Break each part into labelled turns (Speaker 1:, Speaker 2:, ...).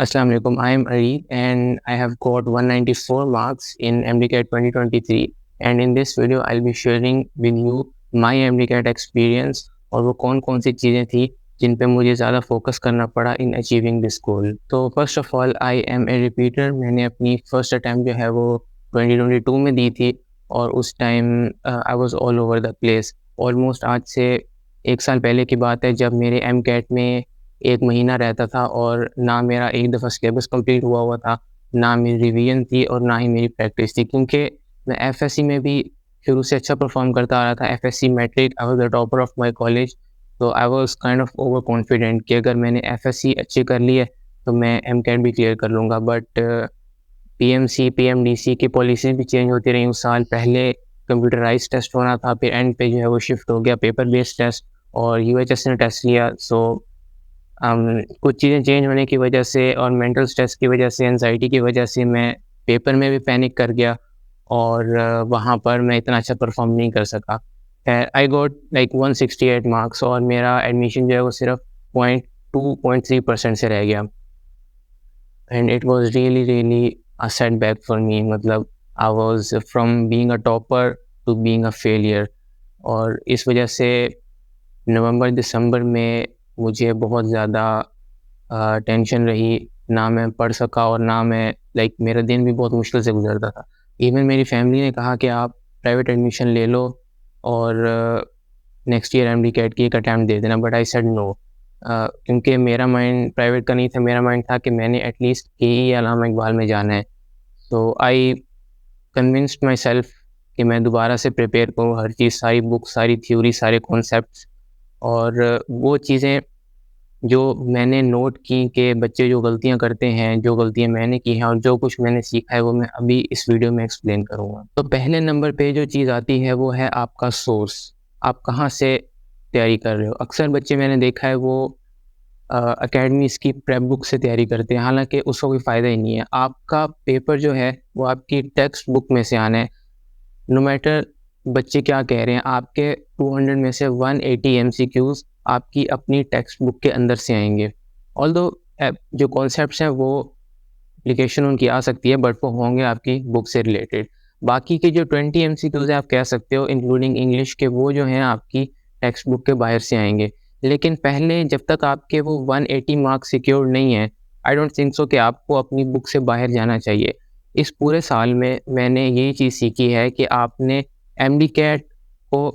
Speaker 1: Assalamu alaikum. I am Areed and I have got 194 marks in MDCAT 2023. And in this video, I'll be sharing with you my MDCAT experience और वो कौन कौन सी चीज़ें थी जिन पे मुझे ज़्यादा फोकस करना पड़ा इन अचीविंग दिस गोल। तो first of all I am a repeater. मैंने अपनी फर्स्ट अटैम्प्ट जो है वो 2022 में दी थी और उस time I was all over the place. Almost आज से 1 साल पहले की बात है जब मेरे MCAT में 1 महीना रहता था और ना मेरा एक दफ़ा सिलेबस कंप्लीट हुआ था, ना मेरी रिवीजन थी और ना ही मेरी प्रैक्टिस थी। क्योंकि मैं एफएससी में भी शुरू से अच्छा परफॉर्म करता आ रहा था। FSC matric I was the topper of my college. तो I was kind of over confident कि अगर मैंने एफएससी अच्छी कर ली है तो मैं MCAT भी क्लियर कर लूँगा। बट पीएमसी, पीएमडीसी की पॉलिसी भी चेंज होती रही उस साल। पहले कंप्यूटराइज़्ड टेस्ट होना था, फिर एंड पे जो है वो शिफ्ट हो गया पेपर बेस्ड टेस्ट और यूएचएस ने टेस्ट लिया। कुछ चीज़ें चेंज होने की वजह से और मेंटल स्ट्रेस की वजह से, एंजाइटी की वजह से मैं पेपर में भी पैनिक कर गया और वहाँ पर मैं इतना अच्छा परफॉर्म नहीं कर सका। आई गॉट लाइक 168 मार्क्स और मेरा एडमिशन जो है वो सिर्फ 0.2-0.3% से रह गया। And it was really really a setback for me. मतलब I was from being a topper to being a failure. और इस वजह से नवंबर दिसंबर में मुझे बहुत ज़्यादा टेंशन रही। ना मैं पढ़ सका और ना मैं लाइक मेरा दिन भी बहुत मुश्किल से गुजरता था। इवन मेरी फैमिली ने कहा कि आप प्राइवेट एडमिशन ले लो और नेक्स्ट ईयर MDCAT की एक अटैम्प्ट दे देना। But I said no. क्योंकि मेरा माइंड प्राइवेट का नहीं था, मेरा माइंड था कि मैंने एटलीस्ट KE या अल्लामा इकबाल में जाना है। सो आई कन्विंस्ड माई सेल्फ कि मैं दोबारा से प्रिपेयर करूँ हर चीज़, सारी बुक्स, सारी थ्योरी, सारे कॉन्सेप्ट्स। और वो चीज़ें जो मैंने नोट की कि बच्चे जो गलतियाँ करते हैं, जो गलतियाँ मैंने की हैं और जो कुछ मैंने सीखा है वो मैं अभी इस वीडियो में एक्सप्लेन करूँगा। तो पहले नंबर पे जो चीज़ आती है वो है आपका सोर्स। आप कहाँ से तैयारी कर रहे हो? अक्सर बच्चे मैंने देखा है वो अकेडमीज़ की प्रेप बुक से तैयारी करते हैं, हालाँकि उसका कोई फ़ायदा ही नहीं है। आपका पेपर जो है वो आपकी टेक्स्ट बुक में से आना है। नो मैटर बच्चे क्या कह रहे हैं, आपके 200 में से 180 MCQs आपकी अपनी टेक्स्ट बुक के अंदर से आएँगे। ऑल्दो जो कॉन्सेप्ट्स हैं वो एप्लीकेशन उनकी आ सकती है बट वो होंगे आपकी बुक से रिलेटेड। बाकी के जो 20 MCQs हैं आप कह सकते हो इंक्लूडिंग इंग्लिश के, वो जो हैं आपकी टेक्स्ट बुक के बाहर से आएँगे। लेकिन पहले जब तक आपके वो 180 मार्क्स सिक्योर्ड नहीं है, आई डोंट थिंक सो कि आपको अपनी बुक से बाहर जाना चाहिए। इस पूरे साल में मैंने यही चीज़ सीखी है कि आपने MDCAT को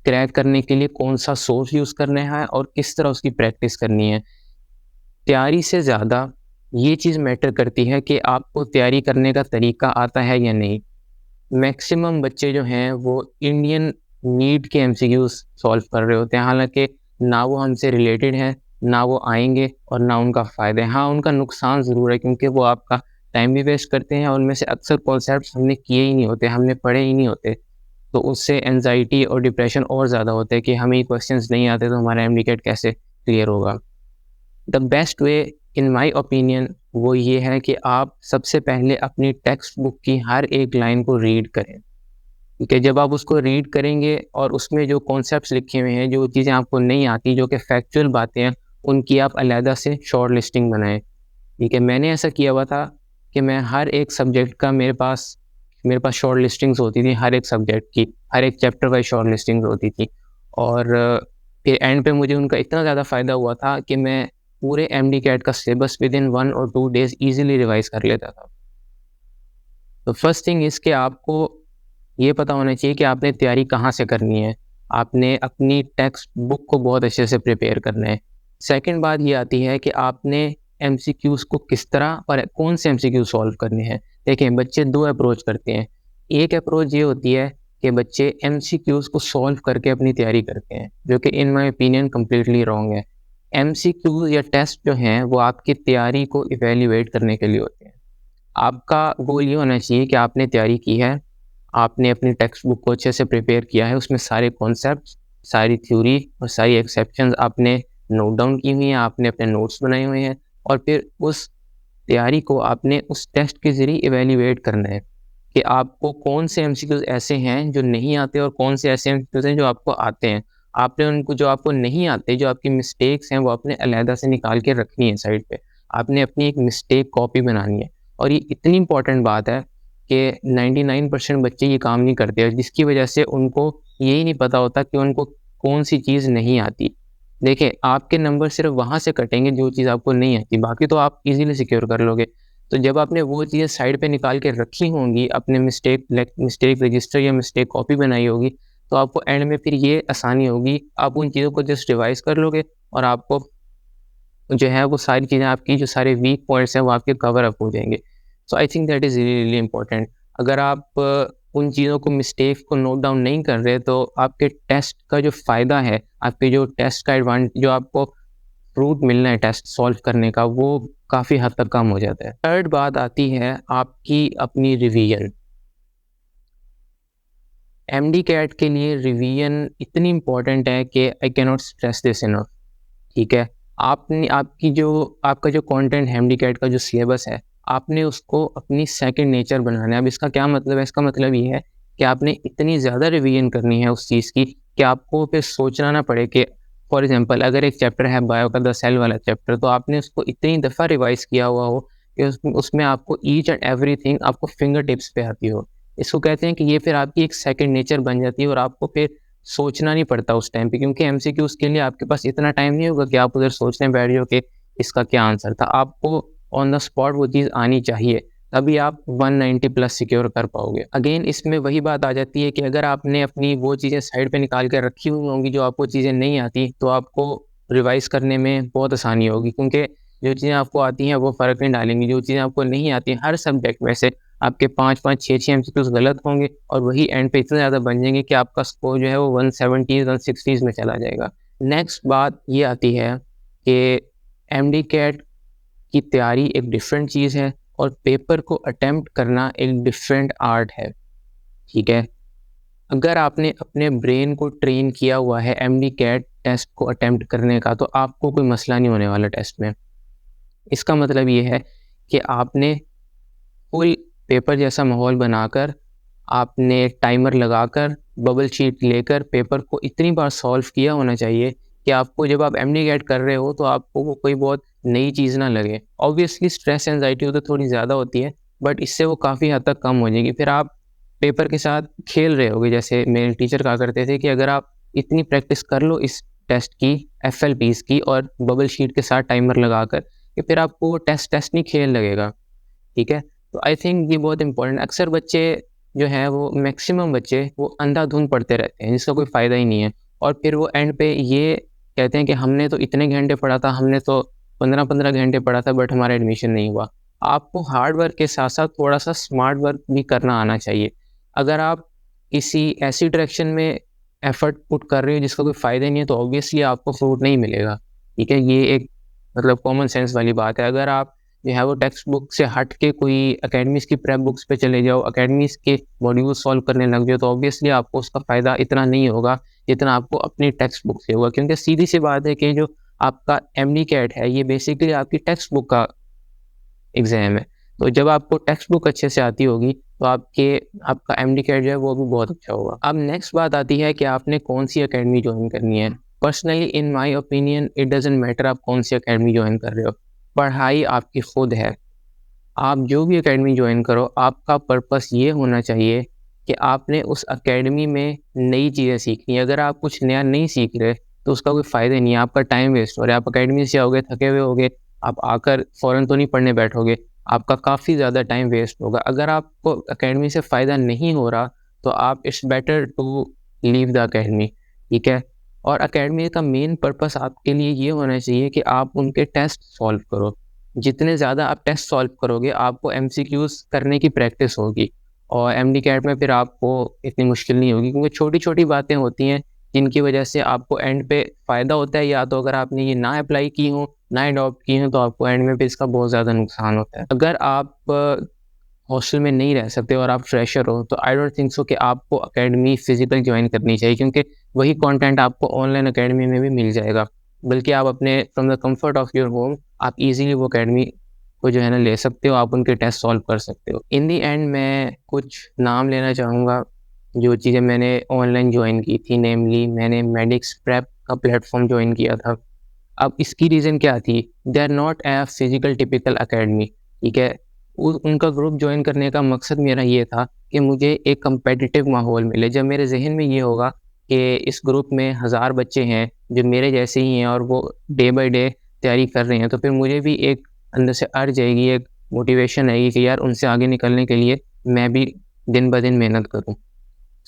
Speaker 1: क्रैक करने के लिए कौन-सा सोर्स यूज़ करना है और किस तरह उसकी प्रैक्टिस करनी है। तैयारी से ज़्यादा ये चीज़ मैटर करती है कि आपको तैयारी करने का तरीका आता है या नहीं। मैक्सिमम बच्चे जो हैं वो इंडियन नीट के MCQs सॉल्व कर रहे होते हैं, हालाँकि ना वो हमसे रिलेटेड हैं, ना वो आएँगे और ना उनका फ़ायदा है। हाँ, उनका नुकसान ज़रूर है क्योंकि वो आपका टाइम भी वेस्ट करते हैं और उनमें से अक्सर कॉन्सेप्ट्स हमने किए ही नहीं होते, हमने पढ़े ही नहीं होते। तो उससे एंग्ज़ायटी और डिप्रेशन और ज़्यादा होता है कि हमें ये क्वेश्चंस नहीं आते तो हमारा MDCAT कैसे क्लियर होगा। The best way in my opinion वो ये है कि आप सबसे पहले अपनी टेक्स्ट बुक की हर एक लाइन को रीड करें। क्योंकि जब आप उसको रीड करेंगे और उसमें जो कॉन्सेप्ट्स लिखे हुए हैं, जो चीज़ें आपको नहीं आती, जो कि फैक्चुअल बातें हैं, उनकी आप अलहदा से शॉर्ट लिस्टिंग बनाएँ। ठीक है, मैंने ऐसा किया हुआ था कि मैं हर एक सब्जेक्ट का मेरे पास शॉर्ट लिस्टिंग्स होती थी हर एक सब्जेक्ट की, हर एक चैप्टर वाइज़ शॉर्ट लिस्टिंग्स होती थी। और फिर एंड पे मुझे उनका इतना ज़्यादा फ़ायदा हुआ था कि मैं पूरे MDCAT का सिलेबस विदिन 1 और 2 डेज़ ईज़िली रिवाइज़ कर लेता था। तो फर्स्ट थिंग इज़ कि आपको ये पता होना चाहिए कि आपने तैयारी कहाँ से करनी है। आपने अपनी टेक्स्ट बुक को बहुत अच्छे से प्रिपेयर करना है। सेकंड बात ये आती है कि आपने MCQs को किस तरह और कौन से MCQ सॉल्व करने हैं। देखें, बच्चे 2 अप्रोच करते हैं। एक अप्रोच ये होती है कि बच्चे MCQs को सॉल्व करके अपनी तैयारी करते हैं, जो कि in my opinion completely wrong है। MCQ या टेस्ट जो हैं वो आपकी तैयारी को इवैल्यूएट करने के लिए होते हैं। आपका गोल ये होना चाहिए कि आपने तैयारी की है, आपने अपनी टेक्स्ट बुक को अच्छे से प्रिपेयर किया है, उसमें सारे कॉन्सेप्ट्स, सारी थ्योरी और सारी एक्सेप्शंस आपने नोट डाउन की हुई हैं, आपने अपने नोट्स बनाए हुए हैं और फिर उस तैयारी को आपने उस टेस्ट के ज़रिए इवैल्यूएट करना है कि आपको कौन से MCQs ऐसे हैं जो नहीं आते और कौन से ऐसे MCQs हैं जो आपको आते हैं। आपने उनको जो आपको नहीं आते, जो आपकी मिस्टेक्स हैं, वो आपने अलहदा से निकाल के रखनी है साइड पे। आपने अपनी एक मिस्टेक कॉपी बनानी है। और ये इतनी इंपॉर्टेंट बात है कि 99% बच्चे ये काम नहीं करते, जिसकी वजह से उनको यही नहीं पता होता कि उनको कौन सी चीज़ नहीं आती। देखिए, आपके नंबर सिर्फ वहाँ से कटेंगे जो चीज़ आपको नहीं आती, बाकी तो आप इजीली सिक्योर कर लोगे। तो जब आपने वो चीज़ें साइड पे निकाल के रखी होंगी, अपने मिस्टेक रजिस्टर या मिस्टेक कॉपी बनाई होगी, तो आपको एंड में फिर ये आसानी होगी, आप उन चीज़ों को जस्ट रिवाइज़ कर लोगे और आपको जो है वो सारी चीज़ें, आपकी जो सारे वीक पॉइंट्स हैं वो आपके कवर अप हो जाएँगे। So I think that is really really important. अगर आप उन चीज़ों को, मिस्टेक को नोट डाउन नहीं कर रहे, तो आपके टेस्ट का जो फ़ायदा है, आपके जो टेस्ट का जो आपको फ्रूट मिलना है टेस्ट सॉल्व करने का, वो काफ़ी हद तक कम हो जाता है। थर्ड बात आती है आपकी अपनी रिवीजन। एमडी कैट के लिए रिवीजन इतनी इम्पोर्टेंट है कि I can not stress this enough. ठीक है? आपने आपका जो कंटेंट है एमडी कैट का जो सिलेबस है, आपने उसको अपनी सेकंड नेचर बनाना है। अब इसका क्या मतलब है? इसका मतलब ये है कि आपने इतनी ज़्यादा रिवीजन करनी है उस चीज़ की कि आपको फिर सोचना ना पड़े कि फॉर एग्ज़ाम्पल अगर एक चैप्टर है बायो का, द सेल वाला चैप्टर, तो आपने उसको इतनी दफ़ा रिवाइज़ किया हुआ हो कि उसमें आपको ईच एंड एवरीथिंग आपको फिंगर टिप्स पे आती हो। इसको कहते हैं कि ये फिर आपकी एक सेकंड नेचर बन जाती है और आपको फिर सोचना नहीं पड़ता उस टाइम पे, क्योंकि एमसीक्यूज़ के लिए आपके पास इतना टाइम नहीं होगा कि आप उधर सोचने बैठ जाओ कि इसका क्या आंसर था। आपको ऑन द स्पॉट वो चीज़ आनी चाहिए, तभी आप 190 प्लस सिक्योर कर पाओगे। अगेन इसमें वही बात आ जाती है कि अगर आपने अपनी वो चीज़ें साइड पे निकाल के रखी हुई होंगी जो आपको चीज़ें नहीं आती, तो आपको रिवाइज़ करने में बहुत आसानी होगी, क्योंकि जो चीज़ें आपको आती हैं वो फ़र्क नहीं डालेंगी। जो चीज़ें आपको नहीं आती हर सब्जेक्ट में से आपके 5-5, 6-6 एमसीक्यूज़ गलत होंगे और वही एंड पे इतने ज़्यादा बन जाएँगे कि आपका स्कोर जो है वो 170s 160s में चला जाएगा। नेक्स्ट बात ये आती है कि एमडी कैट की तैयारी एक डिफरेंट चीज़ है और पेपर को अटेम्प्ट करना एक डिफरेंट आर्ट है, ठीक है? अगर आपने अपने ब्रेन को ट्रेन किया हुआ है एमडी कैट टेस्ट को अटेम्प्ट करने का, तो आपको कोई मसला नहीं होने वाला टेस्ट में। इसका मतलब ये है कि आपने फुल पेपर जैसा माहौल बनाकर, आपने टाइमर लगाकर, बबल शीट लेकर पेपर को इतनी बार सॉल्व किया होना चाहिए कि आपको जब आप एमडी गेट कर रहे हो तो आपको वो कोई बहुत नई चीज़ ना लगे। ऑब्वियसली स्ट्रेस एंजाइटी तो थोड़ी ज़्यादा होती है, बट इससे वो काफ़ी हद तक कम हो जाएगी। फिर आप पेपर के साथ खेल रहे होगे, जैसे मेरे टीचर कहा करते थे कि अगर आप इतनी प्रैक्टिस कर लो इस टेस्ट की, एफएलपीज़ की, और बबल शीट के साथ टाइमर लगाकर, कि फिर आपको वो टेस्ट नहीं खेल लगेगा। ठीक है? तो आई थिंक ये बहुत इम्पोर्टेंट, अक्सर बच्चे जो हैं वो, मैक्सिमम बच्चे वो अंधाधुंध पढ़ते रहते हैं जिसका कोई फ़ायदा ही नहीं है। और फिर वो एंड पे ये कहते हैं कि हमने तो इतने घंटे पढ़ा था, हमने तो 15-15 घंटे पढ़ा था, बट हमारा एडमिशन नहीं हुआ। आपको हार्ड वर्क के साथ-साथ थोड़ा-सा स्मार्ट वर्क भी करना आना चाहिए। अगर आप किसी ऐसी डायरेक्शन में एफर्ट पुट कर रहे हो जिसका कोई फ़ायदा ही नहीं है, तो ऑब्वियसली आपको फ्रूट नहीं मिलेगा। ठीक है? ये एक मतलब कॉमन सेंस वाली बात है। अगर आप जो है वो टेक्स्ट बुक से हट के कोई एकेडमीज़ की प्रेप बुक्स पे चले जाओ, एकेडमीज़ के मॉड्यूल सॉल्व करने लग जाओ, तो ऑब्वियसली आपको उसका फ़ायदा इतना नहीं होगा जितना आपको अपनी टेक्स्ट बुक से होगा। क्योंकि सीधी सी बात है कि जो आपका एमडी कैट है, ये बेसिकली आपकी टेक्स्ट बुक का एग्ज़ाम है। तो जब आपको टेक्स्ट बुक अच्छे से आती होगी, तो आपका एमडी कैट जो है वो भी बहुत अच्छा होगा। अब नेक्स्ट बात आती है कि आपने कौन-सी अकेडमी जॉइन करनी है। Personally in my opinion it doesn't matter आप कौन-सी अकेडमी जॉइन कर रहे हो। पढ़ाई आपकी खुद है। आप जो भी अकेडमी जॉइन करो, आपका पर्पस ये होना चाहिए कि आपने उस अकेडमी में नई चीज़ें सीखनी है। अगर आप कुछ नया नहीं सीख रहे, तो उसका कोई फ़ायदा नहीं है, आपका टाइम वेस्ट हो रहा है। आप अकेडमी से आओगे, थके हुए होगे, आप आकर फ़ौरन तो नहीं पढ़ने बैठोगे, आपका काफ़ी ज़्यादा टाइम वेस्ट होगा। अगर आपको अकेडमी से फ़ायदा नहीं हो रहा, तो आप it's better to leave the academy, ठीक है? और अकेडमी का मेन पर्पस आपके लिए ये होना चाहिए कि आप उनके टेस्ट सॉल्व करो। जितने ज़्यादा आप टेस्ट सॉल्व करोगे, आपको एमसीक्यूज़ करने की प्रैक्टिस होगी और एमडी कैट में फिर आपको इतनी मुश्किल नहीं होगी, क्योंकि छोटी-छोटी बातें होती हैं जिनकी वजह से आपको एंड पे फ़ायदा होता है, या तो अगर आपने ये ना अप्लाई की हो, ना अडॉप्ट की हो, तो आपको एंड में फिर इसका बहुत ज़्यादा नुकसान होता है। अगर आप हॉस्टल में नहीं रह सकते और आप फ्रेशर हो, तो आई डोंट थिंक सो कि आपको अकेडमी फिज़िकल जॉइन करनी चाहिए, क्योंकि वही कंटेंट आपको ऑनलाइन अकेडमी में भी मिल जाएगा। बल्कि आप अपने from the comfort of your home आप ईज़िली वो अकेडमी को जो है ना ले सकते हो, आप उनके टेस्ट सॉल्व कर सकते हो। इन द एंड मैं कुछ नाम लेना चाहूँगा, जो चीज़ें मैंने ऑनलाइन जॉइन की थी, नेमली मैंने मेडिक्स प्रेप का प्लेटफ़ॉर्म जॉइन किया था। अब इसकी रीज़न क्या थी? They are not a physical typical academy, ठीक है? उ उनका ग्रुप जॉइन करने का मकसद मेरा ये था कि मुझे एक कॉम्पिटिटिव माहौल मिले। जब मेरे ज़हन में ये होगा कि इस ग्रुप में 1000 बच्चे हैं, जो मेरे जैसे ही हैं और वो डे बाय डे तैयारी कर रहे हैं, तो फिर मुझे भी एक अंदर से अर्ज आएगी, एक मोटिवेशन आएगी कि यार उनसे आगे निकलने के लिए मैं भी दिन ब दिन मेहनत करूँ।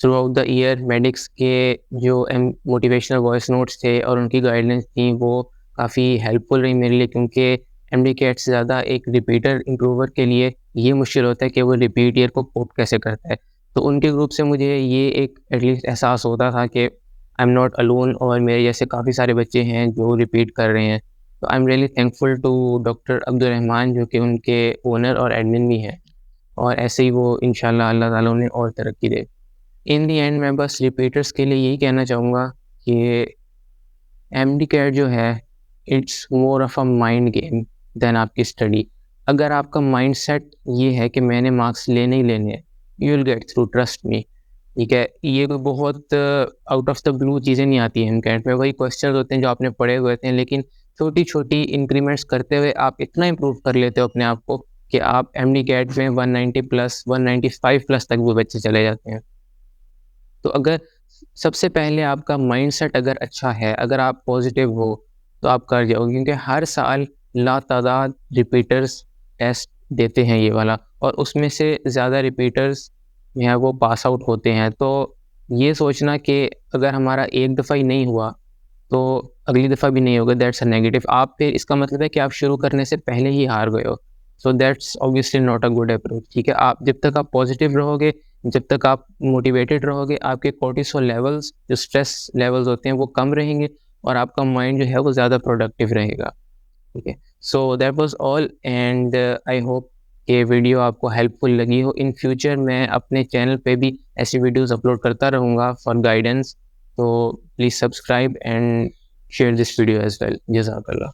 Speaker 1: Through out the year medics के जो मोटिवेशनल वॉइस नोट्स थे और उनकी गाइडलाइंस थी, वो काफ़ी हेल्पफुल रही मेरे लिए, क्योंकि एमडी-कैट से ज़्यादा एक रिपीटर इम्प्रूवर के लिए ये मुश्किल होता है कि वो रिपीट ईयर को कोप कैसे करता है। तो उनके ग्रुप से मुझे ये एक एटलीस्ट एहसास होता था कि आई एम नॉट अलोन और मेरे जैसे काफ़ी सारे बच्चे हैं जो रिपीट कर रहे हैं। तो I am really thankful to doctor Abdul Rahman, जो कि उनके ओनर और एडमिन भी हैं, और ऐसे ही वो इंशाल्लाह अल्लाह ताला उन्हें और तरक्की दे। इन दी एंड मैं बस रिपीटर्स के लिए यही कहना चाहूँगा कि एमडी-कैट जो है, it's more of a mind game than आपकी स्टडी। अगर आपका माइंडसेट ये है कि मैंने मार्क्स लेने ही लेने हैं, you will get through, trust me, ठीक है? ये कोई बहुत आउट ऑफ द ब्लू चीज़ें नहीं आती हैं एमकैट में, वही क्वेश्चंस होते हैं जो आपने पढ़े हुए होते हैं, लेकिन छोटी-छोटी इंक्रीमेंट्स करते हुए आप इतना इम्प्रूव कर लेते हो अपने आप को कि आप एमडी-कैट में 190 प्लस, 195 प्लस तक वो बच्चे चले जाते हैं। तो अगर सबसे पहले आपका माइंडसेट अगर अच्छा है, अगर आप पॉजिटिव हो, तो आप कर जाओगे, क्योंकि हर साल लातादाद रिपीटर्स टेस्ट देते हैं ये वाला, और उसमें से ज़्यादा रिपीटर्स जो हैं वो पास आउट होते हैं। तो ये सोचना कि अगर हमारा एक दफ़ा ही नहीं हुआ, तो अगली दफ़ा भी नहीं होगा, दैट्स अ नेगेटिव। आप फिर इसका मतलब है कि आप शुरू करने से पहले ही हार गए हो। So that's obviously not a good approach, ठीक है? आप जब तक आप पॉजिटिव रहोगे, जब तक आप मोटिवेटेड रहोगे, आपके कोर्टिसोल लेवल्स, जो स्ट्रेस लेवल्स होते हैं, वो कम रहेंगे और आपका माइंड जो है वो ज़्यादा प्रोडक्टिव रहेगा, ठीक है? So that was all, and I hope ये वीडियो आपको हेल्पफुल लगी हो। इन फ्यूचर मैं अपने चैनल पे भी ऐसी वीडियोज़ अपलोड करता रहूँगा फॉर गाइडेंस, तो please subscribe and share this video as well. जज़ाकल्लाह।